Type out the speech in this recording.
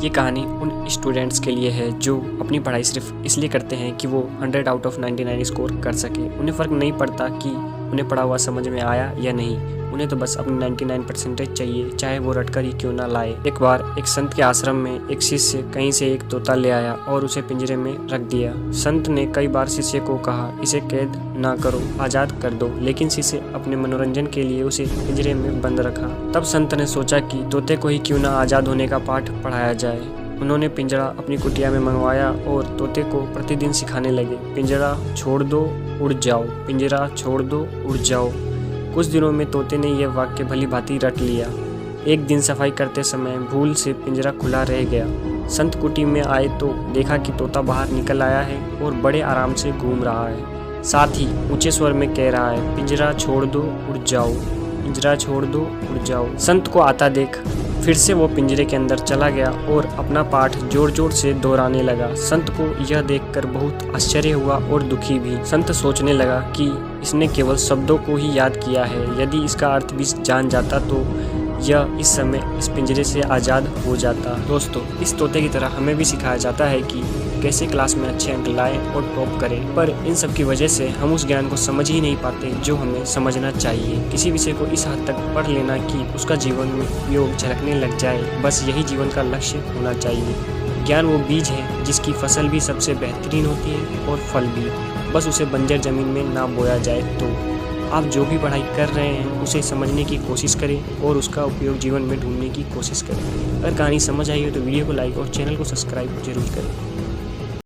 ये कहानी उन स्टूडेंट्स के लिए है जो अपनी पढ़ाई सिर्फ इसलिए करते हैं कि वो 100 आउट ऑफ 99 स्कोर कर सके। उन्हें फ़र्क नहीं पड़ता कि उन्हें पढ़ा हुआ समझ में आया या नहीं, उन्हें तो बस अपनी 99% चाहिए, चाहे वो रटकर ही क्यों ना लाए। एक बार एक संत के आश्रम में एक शिष्य कहीं से एक तोता ले आया और उसे पिंजरे में रख दिया। संत ने कई बार शिष्य को कहा, इसे कैद ना करो, आज़ाद कर दो, लेकिन शिष्य अपने मनोरंजन के लिए उसे पिंजरे में बंद रखा। तब संत ने सोचा कि तोते को ही क्यों ना आज़ाद होने का पाठ पढ़ाया जाए। उन्होंने पिंजरा अपनी कुटिया में मंगवाया और तोते को प्रतिदिन सिखाने लगे, पिंजरा छोड़ दो उड़ जाओ, पिंजरा छोड़ दो उड़ जाओ। कुछ दिनों में तोते ने यह वाक्य भली भांति रट लिया। एक दिन सफाई करते समय भूल से पिंजरा खुला रह गया। संत कुटी में आए तो देखा कि तोता बाहर निकल आया है और बड़े आराम से घूम रहा है। साथ ही ऊंचे स्वर में कह रहा है, पिंजरा छोड़ दो उड़ जाओ, पिंजरा छोड़ दो उड़ जाओ। संत को आता देख फिर से वो पिंजरे के अंदर चला गया और अपना पाठ जोर जोर से दोहराने लगा। संत को यह देखकर बहुत आश्चर्य हुआ और दुखी भी। संत सोचने लगा कि इसने केवल शब्दों को ही याद किया है, यदि इसका अर्थ भी जान जाता तो यह इस समय इस पिंजरे से आज़ाद हो जाता। दोस्तों, इस तोते की तरह हमें भी सिखाया जाता है कि कैसे क्लास में अच्छे अंक लाएं और टॉप करें, पर इन सब की वजह से हम उस ज्ञान को समझ ही नहीं पाते जो हमें समझना चाहिए। किसी विषय को इस हद तक पढ़ लेना कि उसका जीवन में उपयोग झलकने लग जाए, बस यही जीवन का लक्ष्य होना चाहिए। ज्ञान वो बीज है जिसकी फसल भी सबसे बेहतरीन होती है और फल भी, बस उसे बंजर जमीन में ना बोया जाए। तो आप जो भी पढ़ाई कर रहे हैं उसे समझने की कोशिश करें और उसका उपयोग जीवन में ढूंढने की कोशिश करें। अगर कहानी समझ आई हो तो वीडियो को लाइक और चैनल को सब्सक्राइब जरूर करें।